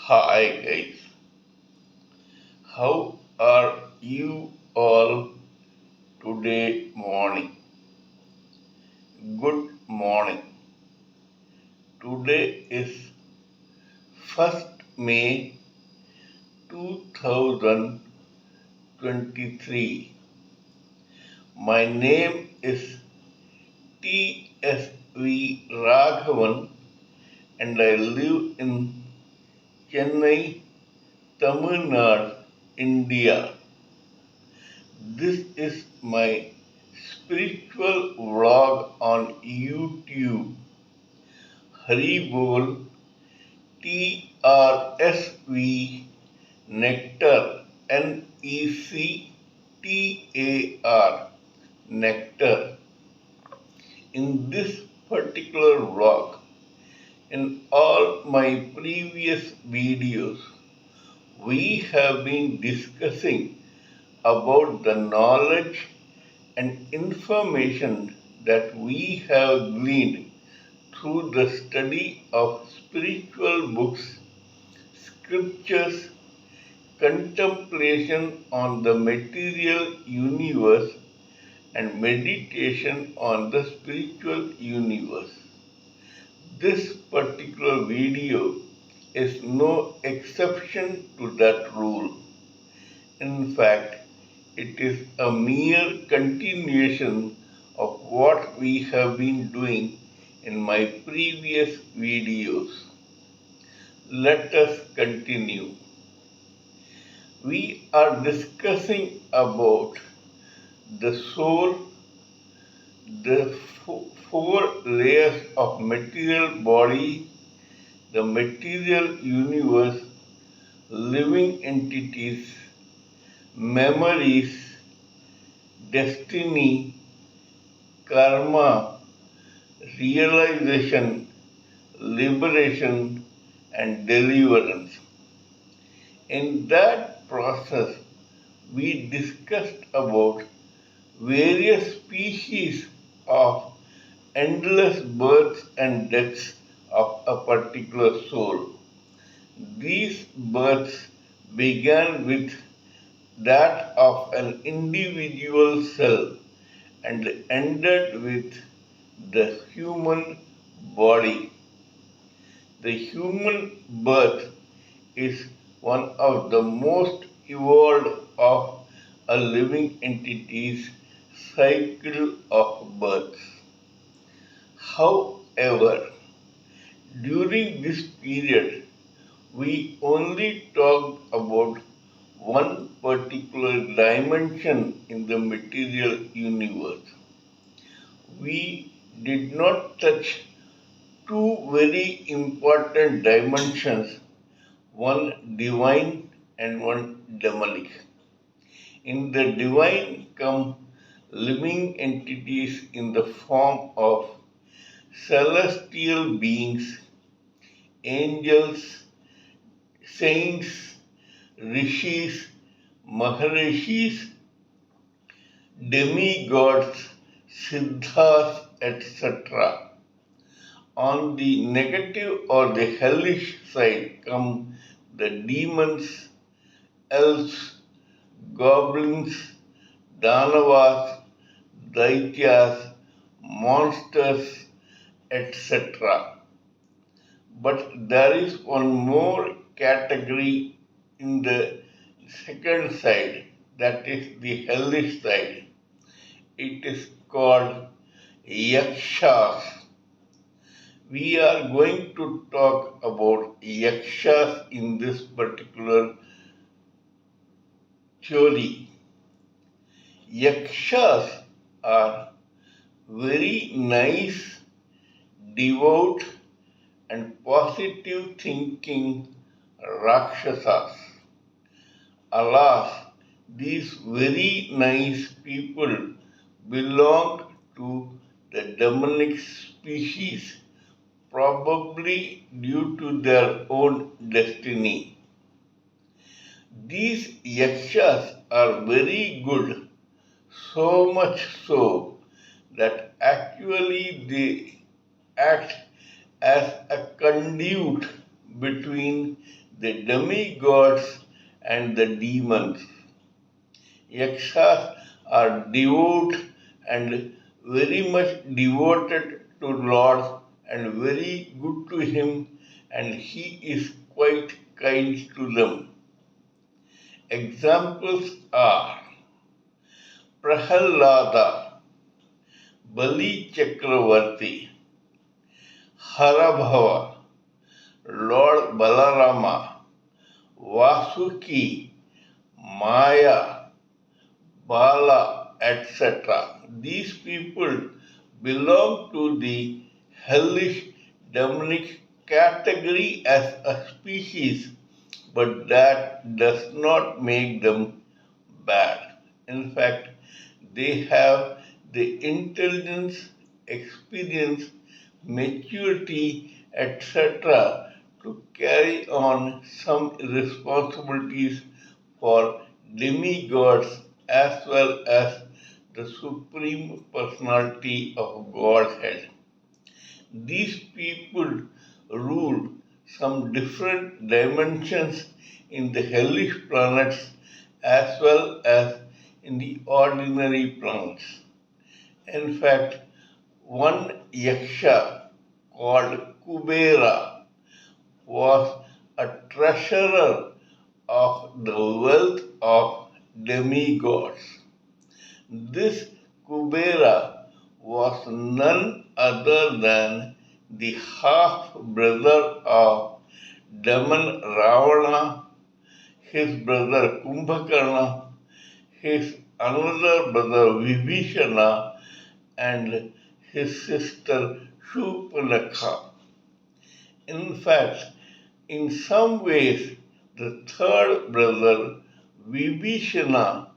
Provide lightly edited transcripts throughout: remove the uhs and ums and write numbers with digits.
Hi guys, how are you all today morning? Good morning. Today is 1st May 2023. My name is T.S.V. Raghavan and I live in Chennai, Tamil Nadu, India. This is my spiritual vlog on YouTube. Haribol TRSV nectar NECTAR nectar. In this particular vlog, in all my previous videos, we have been discussing about the knowledge and information that we have gleaned through the study of spiritual books, scriptures, contemplation on the material universe, and meditation on the spiritual universe. This particular video is no exception to that rule. In fact, it is a mere continuation of what we have been doing in my previous videos. Let us continue. We are discussing about the soul, the four layers of material body, the material universe, living entities, memories, destiny, karma, realization, liberation, and deliverance. In that process, we discussed about various species of endless births and deaths of a particular soul. These births began with that of an individual cell and ended with the human body. The human birth is one of the most evolved of a living entity's cycle of births. However, during this period, we only talked about one particular dimension in the material universe. We did not touch two very important dimensions, one divine and one demonic. In the divine come living entities in the form of celestial beings, angels, saints, rishis, maharishis, demigods, siddhas, etc. On the negative or the hellish side come the demons, elves, goblins, danavas, daityas, monsters, etc. But there is one more category in the second side, that is the hellish side. It is called Yakshas. We are going to talk about Yakshas in this particular theory. Yakshas are very nice, devout, and positive thinking Rakshasas. Alas, these very nice people belong to the demonic species, probably due to their own destiny. These yakshas are very good, so much so that actually they act as a conduit between the demigods and the demons. Yakshas are devout and very much devoted to Lord and very good to him, and he is quite kind to them. Examples are Prahalada, Bali Chakravarti, Harabhava, Lord Balarama, Vasuki, Maya, Bala, etc. These people belong to the hellish demonic category as a species, but that does not make them bad. In fact, they have the intelligence, experience, maturity, etc. to carry on some responsibilities for demigods as well as the Supreme Personality of Godhead. These people rule some different dimensions in the hellish planets as well as in the ordinary planets. In fact, one Yaksha called Kubera was a treasurer of the wealth of demigods. This Kubera was none other than the half-brother of demon Ravana, his brother Kumbhakarna, his another brother Vibhishana, and his sister Shurpanakha. In fact, in some ways, the third brother, Vibhishana,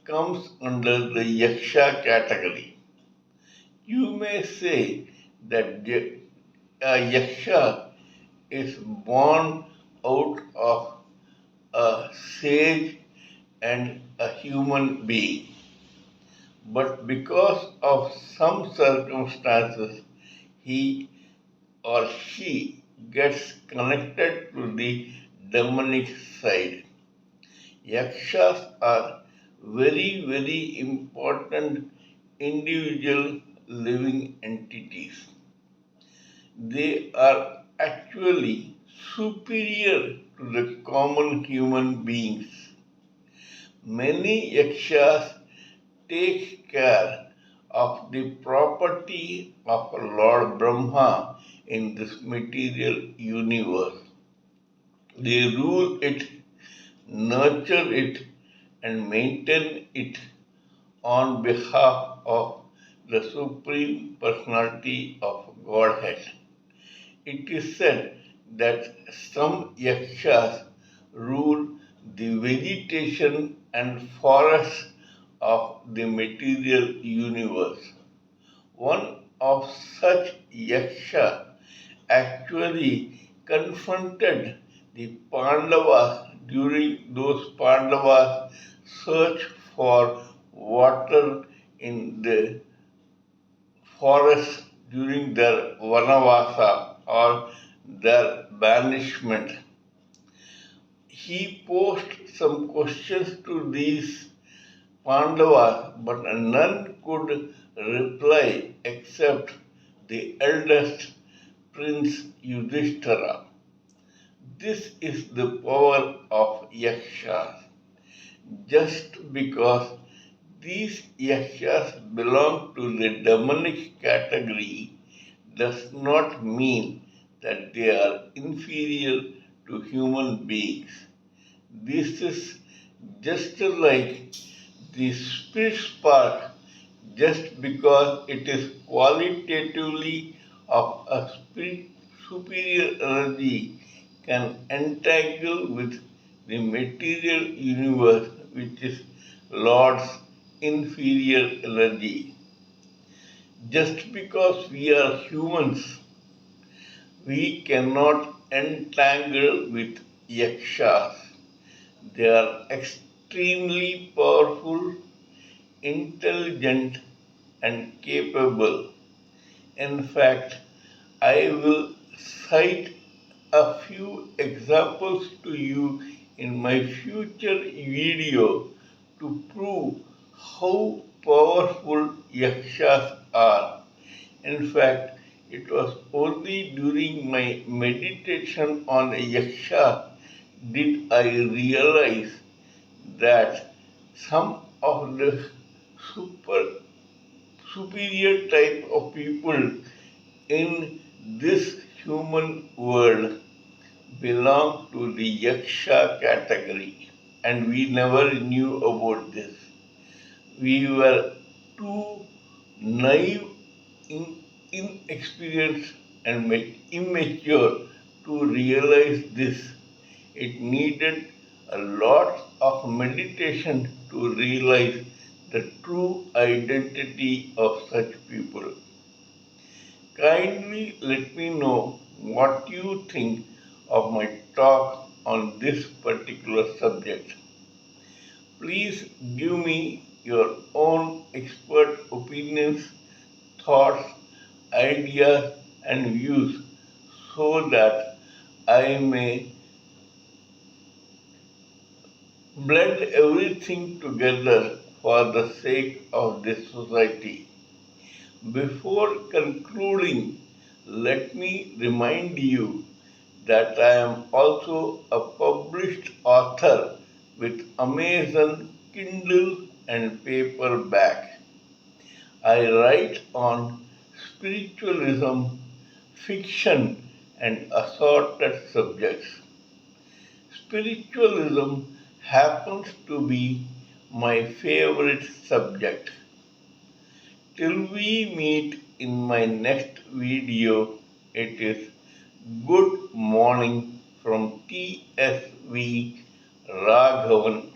comes under the Yaksha category. You may say that a Yaksha is born out of a sage and a human being. But because of some circumstances, he or she gets connected to the demonic side. Yakshas are very, very important individual living entities. They are actually superior to the common human beings. Many Yakshas take care of the property of Lord Brahma in this material universe. They rule it, nurture it, and maintain it on behalf of the Supreme Personality of Godhead. It is said that some Yakshas rule the vegetation and forests of the material universe. One of such Yaksha actually confronted the Pandavas during those Pandavas' search for water in the forest during their Vanavasa or their banishment. He posed some questions to these Pandavas, but none could reply except the eldest Prince Yudhishthira. This is the power of Yakshas. Just because these Yakshas belong to the demonic category does not mean that they are inferior to human beings. This is just like the spirit spark, just because it is qualitatively of a superior energy, can entangle with the material universe, which is Lord's inferior energy. Just because we are humans, we cannot entangle with Yakshas. They are extremely powerful, intelligent, and capable. In fact, I will cite a few examples to you in my future video to prove how powerful yakshas are. In fact, it was only during my meditation on a yaksha did I realize that some of the super superior type of people in this human world belong to the Yaksha category, and we never knew about this. We were too naive, inexperienced, and immature to realize this. It needed a lot of meditation to realize the true identity of such people. Kindly let me know what you think of my talk on this particular subject. Please give me your own expert opinions, thoughts, ideas, and views so that I may blend everything together for the sake of this society. Before concluding, let me remind you that I am also a published author with Amazon Kindle and paperback. I write on spiritualism, fiction, and assorted subjects. Spiritualism happens to be my favorite subject. Till we meet in my next video, it is good morning from TSV Raghavan